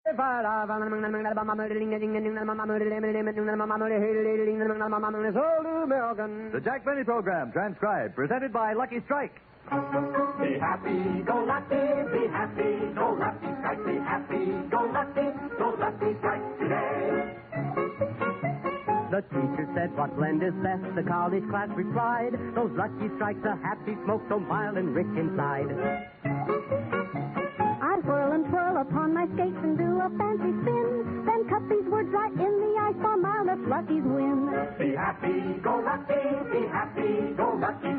The Jack Benny Program, transcribed, presented by Lucky Strike. Be happy, go lucky, be happy, go lucky strike, be happy, go lucky strike today. The teacher said, what blend is best? The college class replied, those Lucky Strikes, a happy smoke so mild and rich inside. I whirl and twirl upon my skates and do a fancy spin, then cut these words right in the ice for mild if Lucky's win. Be happy, go lucky strike, be happy, go lucky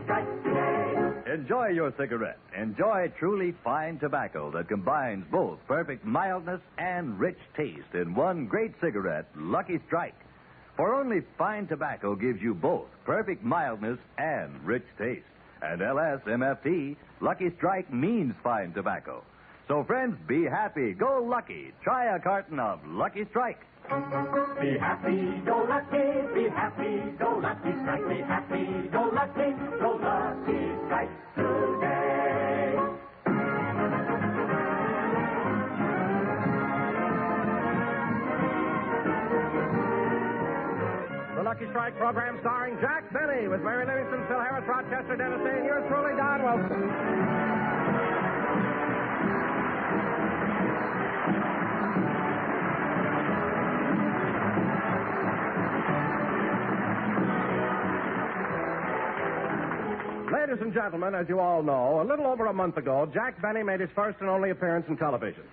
strike today. Enjoy your cigarette. Enjoy truly fine tobacco that combines both perfect mildness and rich taste in one great cigarette, Lucky Strike. For only fine tobacco gives you both perfect mildness and rich taste. And LSMFT, Lucky Strike means fine tobacco. So, friends, be happy, go lucky. Try a carton of Lucky Strike. Be happy, go lucky, be happy, go lucky strike, be happy, go lucky strike today. The Lucky Strike program starring Jack Benny with Mary Livingston, Phil Harris, Rochester, Dennis Day, and yours truly, Don Wilson. Ladies and gentlemen, as you all know, a little over a month ago, Jack Benny made his first and only appearance in television.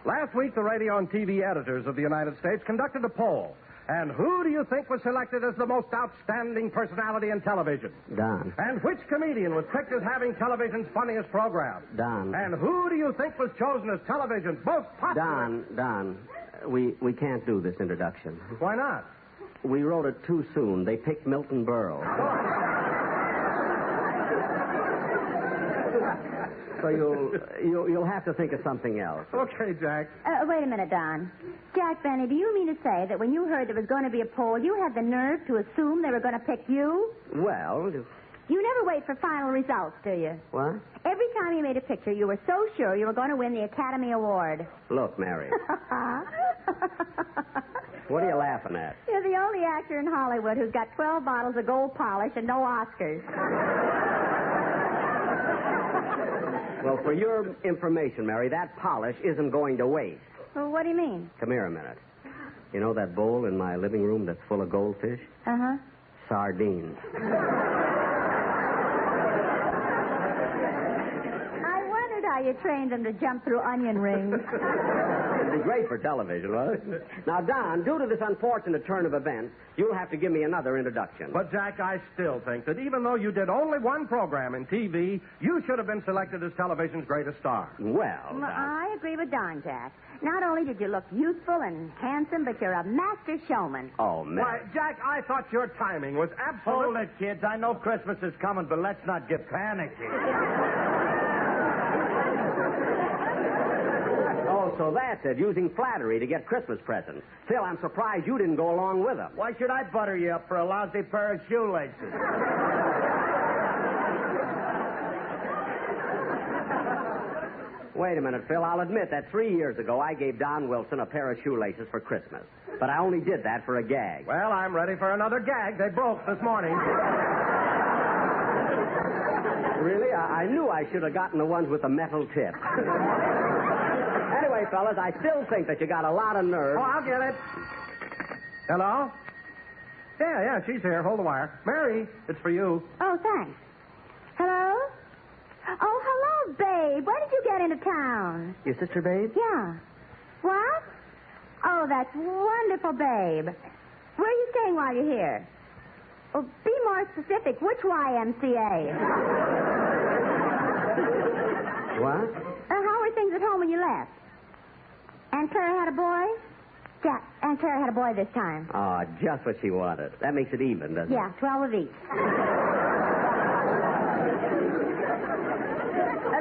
Last week, the radio and TV editors of the United States conducted a poll. And who do you think was selected as the most outstanding personality in television? Don. And which comedian was picked as having television's funniest program? Don. And who do you think was chosen as television's most popular? Don, we can't do this introduction. Why not? We wrote it too soon. They picked Milton Berle. So you'll have to think of something else. Okay, Jack. Wait a minute, Don. Jack Benny, do you mean to say that when you heard there was going to be a poll, you had the nerve to assume they were going to pick you? Well... You never wait for final results, do you? What? Every time you made a picture, you were so sure you were going to win the Academy Award. Look, Mary. What are you laughing at? You're the only actor in Hollywood who's got 12 bottles of gold polish and no Oscars. Well, for your information, Mary, that polish isn't going to waste. Well, what do you mean? Come here a minute. You know that bowl in my living room that's full of goldfish? Uh-huh. Sardines. I wondered how you trained them to jump through onion rings. It'd be great for television, wouldn't it? Now, Don, due to this unfortunate turn of events, you'll have to give me another introduction. But, Jack, I still think that even though you did only one program in TV, you should have been selected as television's greatest star. Well, Don... I agree with Don, Jack. Not only did you look youthful and handsome, but you're a master showman. Oh, man. Why, Jack, I thought your timing was absolute... Hold it, kids. I know Christmas is coming, but let's not get panicky. Oh, so that's it, using flattery to get Christmas presents. Phil, I'm surprised you didn't go along with them. Why should I butter you up for a lousy pair of shoelaces? Wait a minute, Phil. I'll admit that 3 years ago I gave Don Wilson a pair of shoelaces for Christmas. But I only did that for a gag. Well, I'm ready for another gag. They broke this morning. Really? I knew I should have gotten the ones with the metal tip. Anyway, fellas, I still think that you got a lot of nerve. Oh, I'll get it. Hello? Yeah, she's here. Hold the wire. Mary, it's for you. Oh, thanks. Hello? Oh, hello, babe. When did you get into town? Your sister, babe? Yeah. What? Oh, that's wonderful, babe. Where are you staying while you're here? Oh, be more specific. Which YMCA? What? How were things at home when you left? Aunt Clara had a boy? Yeah, Aunt Clara had a boy this time. Oh, just what she wanted. That makes it even, doesn't it? Yeah, 12 of each.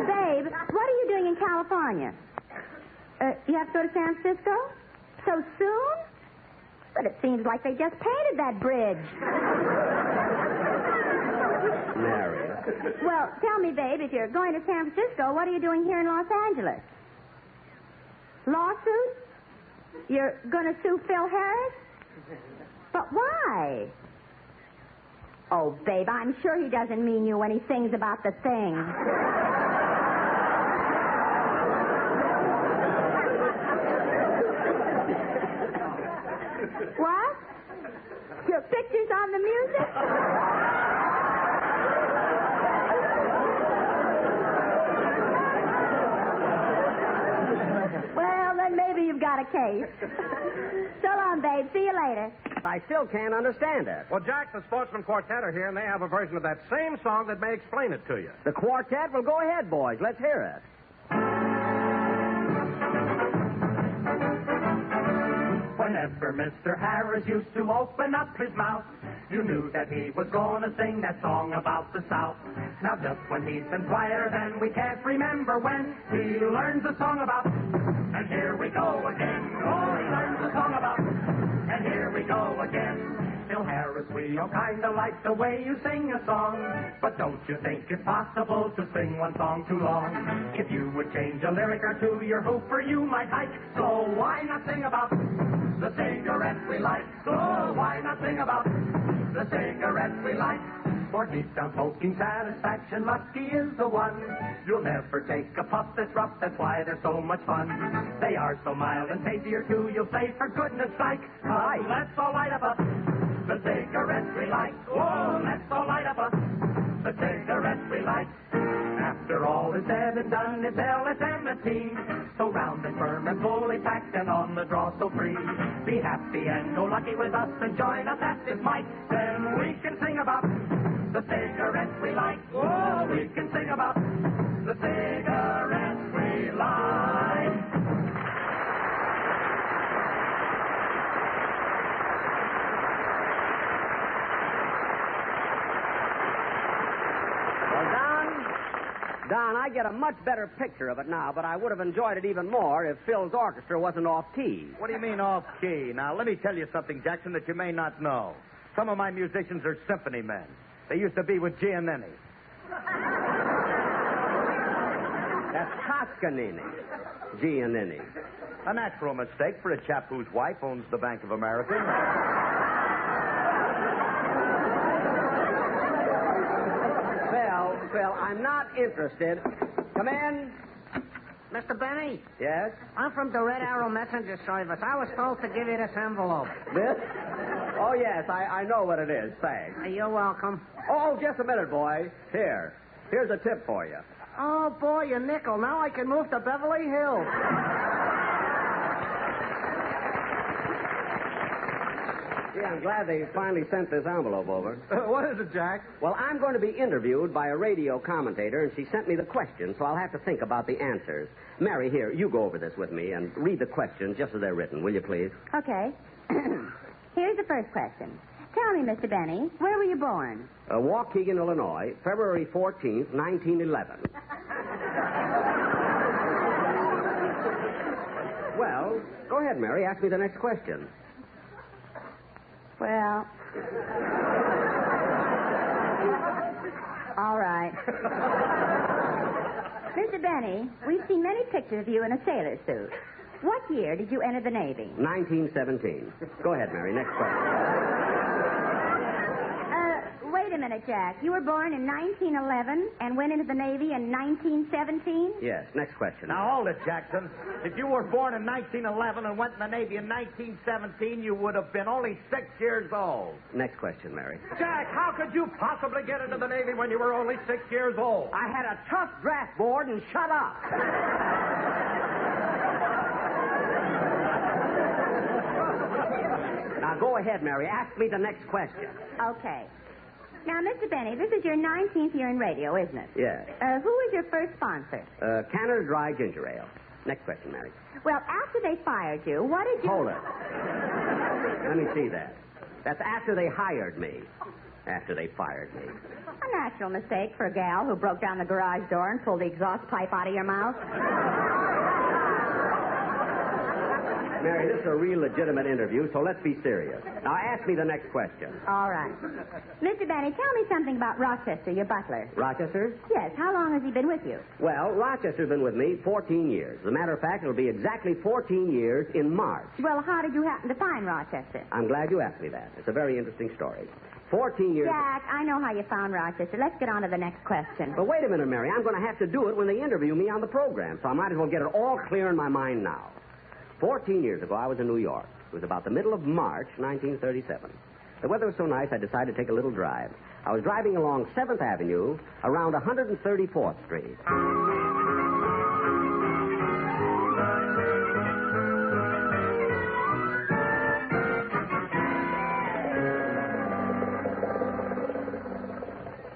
Babe, what are you doing in California? You have to go to San Francisco? So soon? But it seems like they just painted that bridge. Mary. Well, tell me, babe, if you're going to San Francisco, what are you doing here in Los Angeles? Lawsuit? You're going to sue Phil Harris? But why? Oh, babe, I'm sure he doesn't mean you when he sings about the thing. What? Your picture's on the music? Well, then maybe you've got a case. So long, babe. See you later. I still can't understand it. Well, Jack, the Sportsman Quartet are here, and they have a version of that same song that may explain it to you. The quartet? Well, go ahead, boys. Let's hear it. Whenever Mr. Harris used to open up his mouth, you knew that he was going to sing that song about the South. Now, just when he's been quieter than we can't remember when, he learns a song about, and here we go again. Oh, he learns a song about, and here we go again. Phil Harris, we all kind of like the way you sing a song, but don't you think it's possible to sing one song too long? If you would change a lyric or two, your hooper you might hike, so why not sing about the cigarettes we like? Oh, why not sing about the cigarettes we like? For deep down smoking satisfaction, lucky is the one. You'll never take a puff that's rough, that's why they're so much fun. They are so mild and tastier too, you'll say, for goodness sake, let's all light up the cigarettes we like. Oh, let's all light up the cigarettes we like. After all is said and done, it's LSM-ity. So round and firm and fully packed and on the draw so free. Be happy and go lucky with us and join us at this mic. Then we can sing about the cigarettes we like. Oh, we can sing about the cigarettes we like. Don, I get a much better picture of it now, but I would have enjoyed it even more if Phil's orchestra wasn't off-key. What do you mean off-key? Now, let me tell you something, Jackson, that you may not know. Some of my musicians are symphony men. They used to be with Giannini. That's Toscanini. Giannini. A natural mistake for a chap whose wife owns the Bank of America. Phil, I'm not interested. Come in. Mr. Benny, Yes? I'm from the Red Arrow Messenger Service. I was told to give you this envelope. This? Oh, yes, I know what it is. Thanks. You're welcome. Oh, just a minute, boy. Here's a tip for you. Oh, boy, a nickel. Now I can move to Beverly Hills. Yeah, I'm glad they finally sent this envelope over. What is it, Jack? Well, I'm going to be interviewed by a radio commentator, and she sent me the questions, so I'll have to think about the answers. Mary, here, you go over this with me and read the questions just as they're written, will you, please? Okay. Here's the first question. Tell me, Mr. Benny, where were you born? Waukegan, Illinois, February 14th, 1911. Well, go ahead, Mary. Ask me the next question. Well... All right. Mr. Benny, we've seen many pictures of you in a sailor suit. What year did you enter the Navy? 1917. Go ahead, Mary. Next question. Wait a minute, Jack. You were born in 1911 and went into the Navy in 1917? Yes. Next question. Now, hold it, Jackson. If you were born in 1911 and went in the Navy in 1917, you would have been only 6 years old. Next question, Mary. Jack, how could you possibly get into the Navy when you were only 6 years old? I had a tough draft board and shut up. Now, go ahead, Mary. Ask me the next question. Okay. Now, Mr. Benny, this is your 19th year in radio, isn't it? Yes. Who was your first sponsor? Canada Dry Ginger Ale. Next question, Mary. Well, after they fired you, what did you... Hold it. Let me see that. That's after they hired me. After they fired me. A natural mistake for a gal who broke down the garage door and pulled the exhaust pipe out of your mouth. Mary, this is a real legitimate interview, so let's be serious. Now, ask me the next question. All right. Mr. Benny, tell me something about Rochester, your butler. Rochester? Yes, how long has he been with you? Well, Rochester's been with me 14 years. As a matter of fact, it'll be exactly 14 years in March. Well, how did you happen to find Rochester? I'm glad you asked me that. It's a very interesting story. 14 years... Jack, I know how you found Rochester. Let's get on to the next question. But wait a minute, Mary. I'm going to have to do it when they interview me on the program, so I might as well get it all clear in my mind now. 14 years ago, I was in New York. It was about the middle of March, 1937. The weather was so nice, I decided to take a little drive. I was driving along 7th Avenue around 134th Street.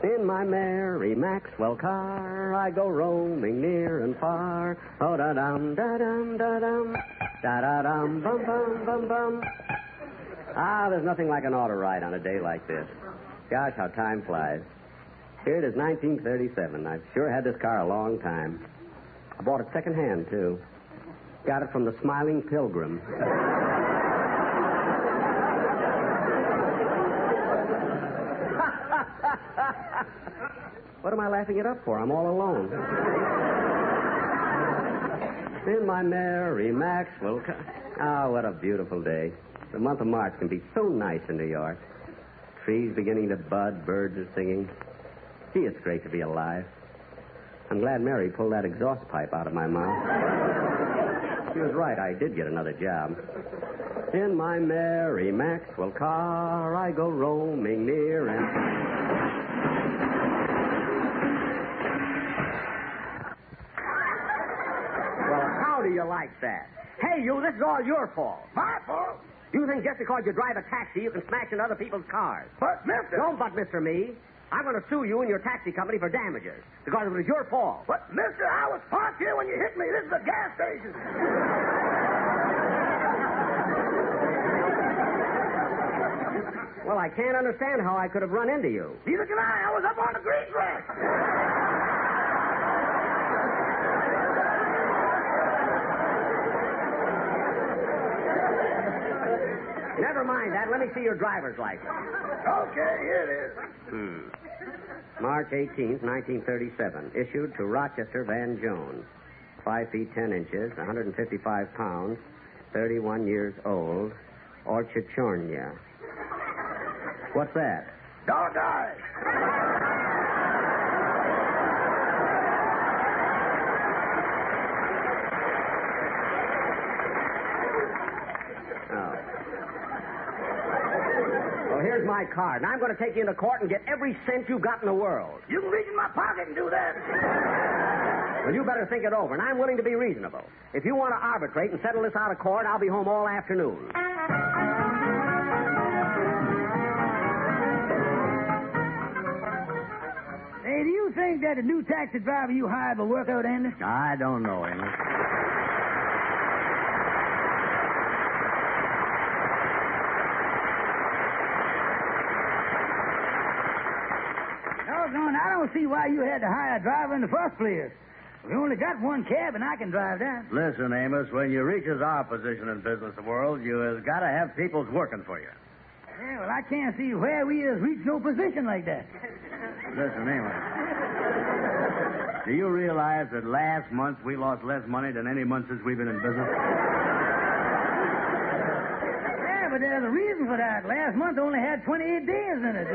In my Mary Maxwell car, I go roaming near and far. Oh, da-dum, da-dum, da-dum, da-da-dum, bum, bum, bum. Ah, there's nothing like an auto ride on a day like this. Gosh, how time flies. Here it is, 1937. I've sure had this car a long time. I bought it secondhand, too. Got it from the Smiling Pilgrim. What am I laughing it up for? I'm all alone. In my Mary Maxwell car. Ah, what a beautiful day. The month of March can be so nice in New York. Trees beginning to bud, birds are singing. Gee, it's great to be alive. I'm glad Mary pulled that exhaust pipe out of my mouth. She was right. I did get another job. In my Mary Maxwell car, I go roaming near and... How do you like that? Hey, you, this is all your fault. My fault? You think just because you drive a taxi, you can smash into other people's cars? But, mister... Don't but Mr. Me. I'm going to sue you and your taxi company for damages because it was your fault. But, mister, I was parked here when you hit me. This is a gas station. Well, I can't understand how I could have run into you. Neither can I. I was up on the grease rack. Never mind that. Let me see your driver's license. Okay, here it is. March 18th, 1937. Issued to Rochester Van Jones. 5 feet 10 inches, 155 pounds, 31 years old, Orchachornia. What's that? Dog eyes. Here's my card. Now I'm going to take you into court and get every cent you got in the world. You can reach in my pocket and do that. Well, you better think it over, and I'm willing to be reasonable. If you want to arbitrate and settle this out of court, I'll be home all afternoon. Hey, do you think that the new taxi driver you hired will work out, Andy? I don't know, Amos. I don't see why you had to hire a driver in the first place. We only got one cab, and I can drive that. Listen, Amos, when you reaches our position in business world, you has got to have people's working for you. Yeah, well, I can't see where we has reached no position like that. Listen, Amos. Do you realize that last month we lost less money than any month since we've been in business? Yeah, but there's a reason for that. Last month only had 28 days in it.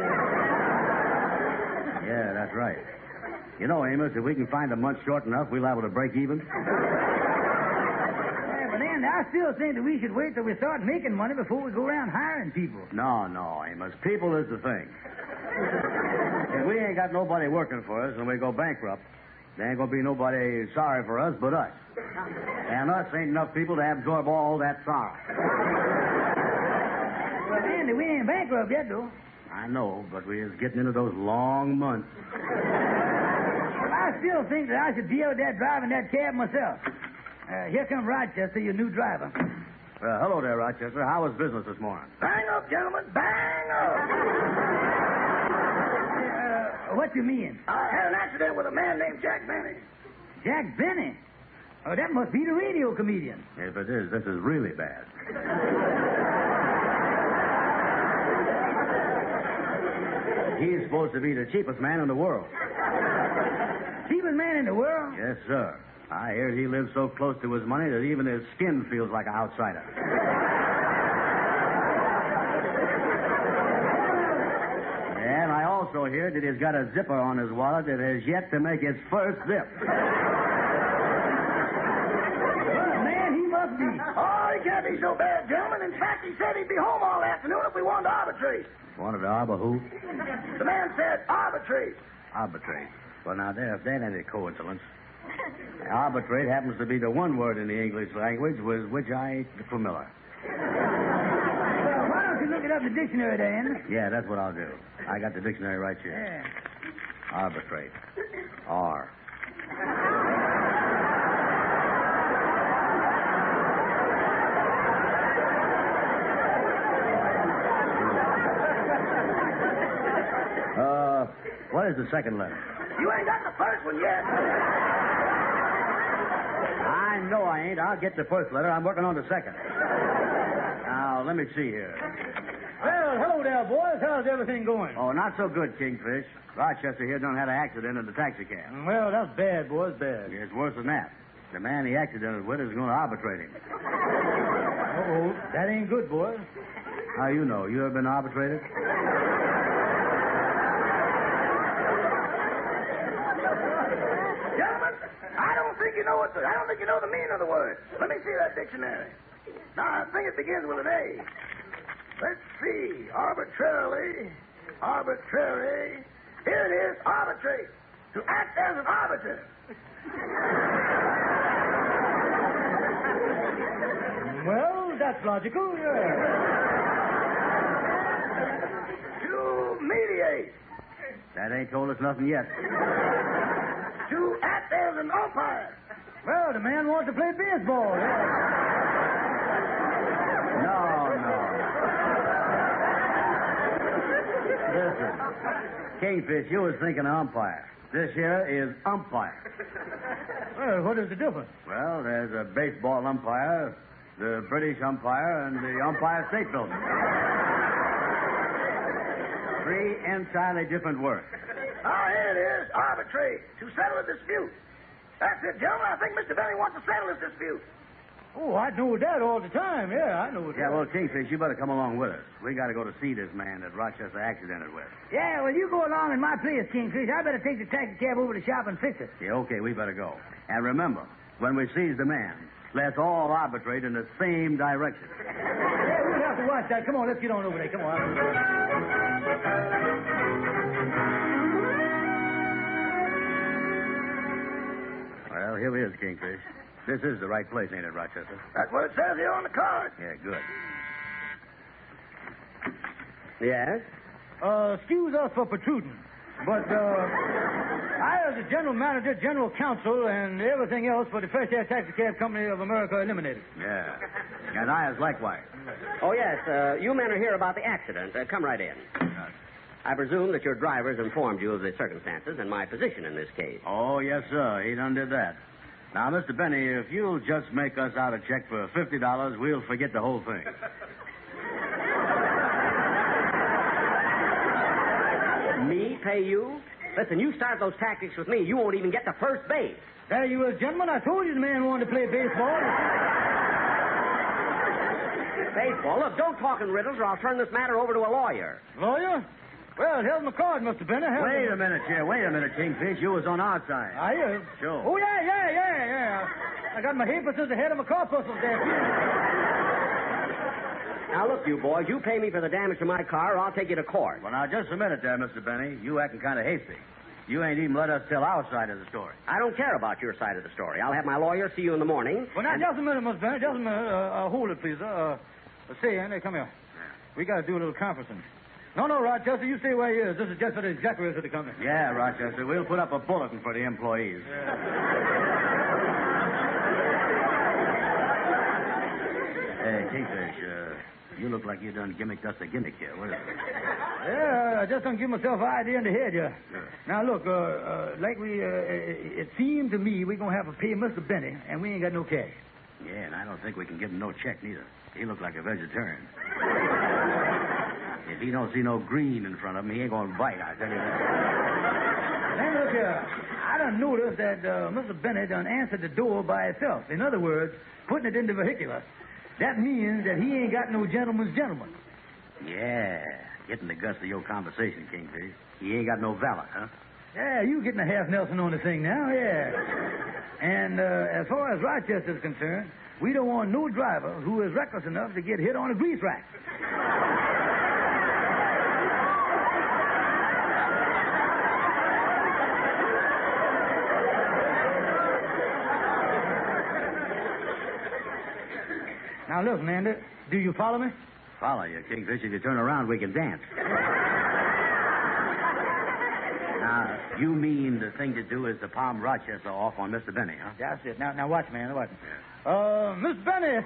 Yeah, that's right. You know, Amos, if we can find a month short enough, we'll be able to break even. Yeah, but Andy, I still think that we should wait till we start making money before we go around hiring people. No, Amos. People is the thing. If we ain't got nobody working for us and we go bankrupt, there ain't gonna be nobody sorry for us but us. And us ain't enough people to absorb all that sorrow. Well, Andy, we ain't bankrupt yet, though. I know, but we is getting into those long months. Well, I still think that I should deal with that driving that cab myself. Here comes Rochester, your new driver. Hello there, Rochester. How was business this morning? Bang up, gentlemen. Bang up. What you mean? I had an accident with a man named Jack Benny. Jack Benny? Oh, that must be the radio comedian. If it is, this is really bad. He's supposed to be the cheapest man in the world. Cheapest man in the world? Yes, sir. I heard he lives so close to his money that even his skin feels like an outsider. And I also hear that he's got a zipper on his wallet that has yet to make its first zip. Well, man, he must be. Oh, he can't be so bad, gentlemen. In fact, he said he'd be home all afternoon if we wanted to arbitrate. Wanted to arbor who? The man said arbitrate. Arbitrate. Well, now, there, if that ain't a coincidence. Arbitrate happens to be the one word in the English language with which I ain't familiar. Well, why don't you look it up in the dictionary, Dan? Yeah, that's what I'll do. I got the dictionary right here. Yeah. Arbitrate. R. What is the second letter? You ain't got the first one yet. I know I ain't. I'll get the first letter. I'm working on the second. Now, let me see here. Well, hello there, boys. How's everything going? Oh, not so good, Kingfish. Rochester here done had an accident in the taxi cab. Well, that's bad, boys, bad. Yeah, it's worse than that. The man he accidented with is going to arbitrate him. Uh-oh. That ain't good, boys. How you know? You ever been arbitrated? Gentlemen, I don't think you know the meaning of the word. Let me see that dictionary. Now, I think it begins with an A. Let's see. Arbitrarily. Arbitrary. Here it is. Arbitrate. To act as an arbiter. Well, that's logical, yeah. To mediate. That ain't told us nothing yet. To act as an umpire. Well, the man wants to play baseball, yeah. No. Listen, Kingfish, you was thinking of umpire. This here is umpire. Well, what is the difference? Well, there's a baseball umpire, the British umpire, and the Umpire State Building. 3 entirely different words. Ah, here it is. Arbitrate. To settle a dispute. That's it, gentlemen. I think Mr. Benny wants to settle this dispute. Oh, I know that all the time. Yeah, I know that. Yeah, well, Kingfish, you better come along with us. We got to go to see this man that Rochester accidented with. Yeah, well, you go along in my place, Kingfish. I better take the taxi cab over to the shop and fix it. Yeah, okay, we better go. And remember, when we seize the man, let's all arbitrate in the same direction. Yeah, we'll have to watch that. Come on, let's get on over there. Come on. Well, here he is, Kingfish. This is the right place, ain't it, Rochester? That's what it says here on the card. Yeah, good. Yes? Excuse us for protruding, but I, as the general manager, general counsel, and everything else for the Fresh Air Taxi Cab Company of America eliminated. Yeah. And I as likewise. Oh, yes. You men are here about the accident. Come right in. I presume that your drivers informed you of the circumstances and my position in this case. Oh, yes, sir. He done did that. Now, Mr. Benny, if you'll just make us out a check for $50, we'll forget the whole thing. Me pay you? Listen, you start those tactics with me, you won't even get to first base. There you is, gentlemen. I told you the man wanted to play baseball. Baseball? Look, don't talk in riddles or I'll turn this matter over to a lawyer. Lawyer? Well, here's my card, Mr. Benner. Wait a minute, Kingfish. You was on our side. I is? Sure. Oh, yeah. I got my papers at the head of my corpuscles there. Now, look, you boys, you pay me for the damage to my car or I'll take you to court. Well, now, just a minute there, Mr. Benny. You acting kind of hasty. You ain't even let us tell our side of the story. I don't care about your side of the story. I'll have my lawyer see you in the morning. Well, now, just a minute, Mr. Benner. Just a minute. Hold it, please. Say, Andy, come here. We got to do a little conferencing. No, Rochester, you stay where you is. This is just for the executives of the company. Yeah, Rochester. We'll put up a bulletin for the employees. Yeah. Hey, Kingfish, You look like you done gimmicked us a gimmick here. What is it? Yeah, I just done give myself an idea in the head here. Sure. Now, look, it seemed to me we're going to have to pay Mr. Benny, and we ain't got no cash. Yeah, and I don't think we can give him no check, neither. He looked like a vegetarian. If he don't see no green in front of him, he ain't going to bite, I tell you that. Now, look here. I done noticed that Mr. Benny done answered the door by himself. In other words, putting it in the vehicular. That means that he ain't got no gentleman's gentleman. Yeah, getting the guts of your conversation, Kingfish. He ain't got no valet, huh? Yeah, you getting a half Nelson on the thing now, yeah. And as far as Rochester's concerned, we don't want no driver who is reckless enough to get hit on a grease rack. Now, look, Amanda, do you follow me? Follow you, Kingfish. If you turn around, we can dance. Now, you mean the thing to do is to palm Rochester off on Mr. Benny, huh? That's it. Now watch, man, watch. Miss Benny.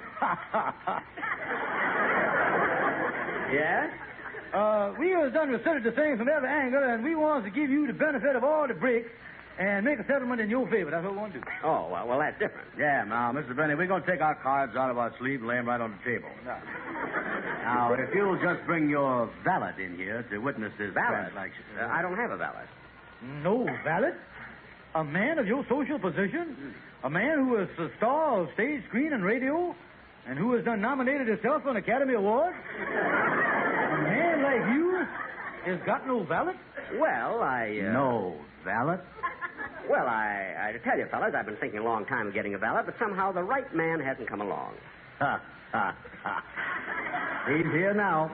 Yes? We has done considered the thing from every angle, and we want to give you the benefit of all the bricks and make a settlement in your favor. That's what we want to do. Oh, well, that's different. Yeah, now, Mr. Benny, we're going to take our cards out of our sleeve and lay them right on the table. Now, if you'll just bring your valet in here to witness this transaction. I don't have a valet. No valet? A man of your social position? A man who is a star of stage, screen, and radio? And who has done nominated himself for an Academy Award? A man like you has got no valet? Well, No valet? Well, I tell you, fellas, I've been thinking a long time of getting a valet, but somehow the right man hasn't come along. Ha, ha, ha. He's here now.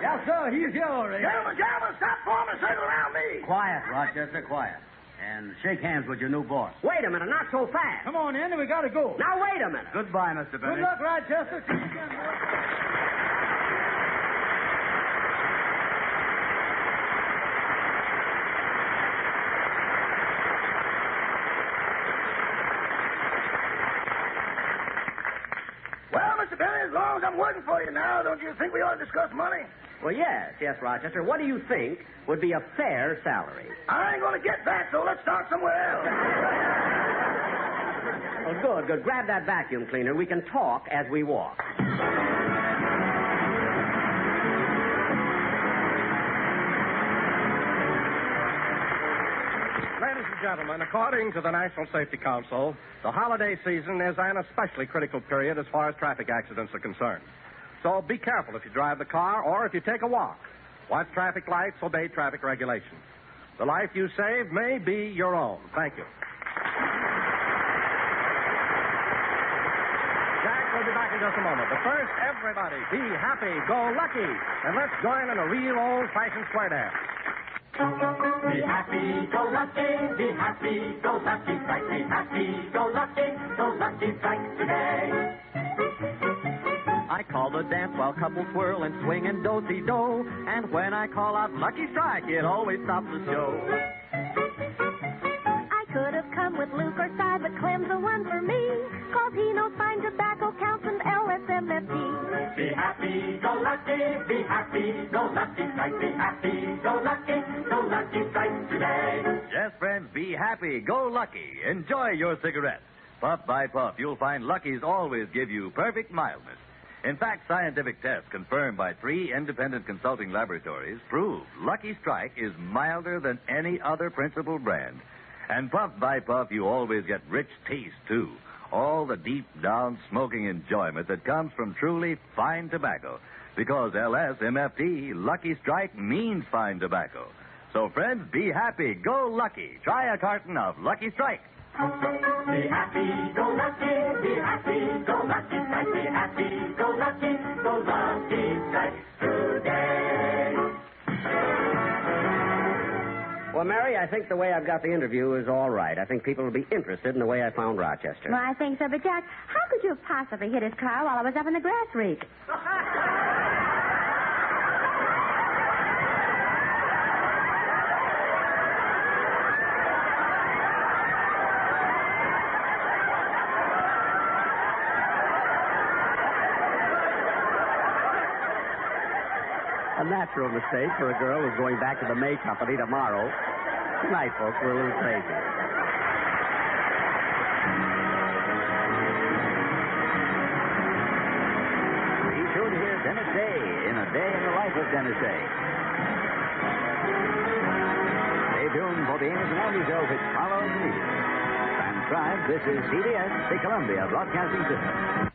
Yes, sir, he's here already. Gentlemen, stop forming a circle around me. Quiet, Rochester, quiet. And shake hands with your new boss. Wait a minute, not so fast. Come on, Andy, we gotta go. Now, wait a minute. Goodbye, Mr. Benny. Good luck, Rochester. See you again, boy. Well, Mr. Benny, as long as I'm working for you now, don't you think we ought to discuss money? Well, yes, Rochester. What do you think would be a fair salary? I ain't going to get that, so let's start somewhere else. Oh, good. Grab that vacuum cleaner. We can talk as we walk. Ladies and gentlemen, according to the National Safety Council, the holiday season is an especially critical period as far as traffic accidents are concerned. So be careful if you drive the car or if you take a walk. Watch traffic lights, obey traffic regulations. The life you save may be your own. Thank you. Jack will be back in just a moment. But first, everybody, be happy, go lucky, and let's join in a real old-fashioned square dance. Be happy, go lucky, be happy, go lucky, strike, be happy, go lucky strike today. I call the dance while couples swirl and swing and do-si-do. And when I call out Lucky Strike, it always stops the show. I could have come with Luke or Cy, but Clem's the one for me. 'Cause he knows fine tobacco counts and LSMFT. Be happy, go lucky, be happy, go lucky strike, be happy, go lucky strike today. Yes, friends, be happy. Go Lucky. Enjoy your cigarettes. Puff by puff, you'll find Lucky's always give you perfect mildness. In fact, scientific tests confirmed by 3 independent consulting laboratories prove Lucky Strike is milder than any other principal brand. And puff by puff, you always get rich taste, too. All the deep down smoking enjoyment that comes from truly fine tobacco. Because LSMFT, Lucky Strike, means fine tobacco. So, friends, be happy. Go Lucky. Try a carton of Lucky Strike. Be happy, go lucky, be happy, go lucky strike, be happy, go lucky strike today. Well, Mary, I think the way I've got the interview is all right. I think people will be interested in the way I found Rochester. Well, I think so, but Jack, how could you have possibly hit his car while I was up in the grass reek? A natural mistake for a girl who's going back to the May Company tomorrow. Tonight, folks, we're a little crazy. Be sure to hear Dennis Day in A Day in the Life of Dennis Day. Stay tuned for the Amos and Andy Show, which follows immediately. Transcribed, this is CBS, the Columbia Broadcasting System.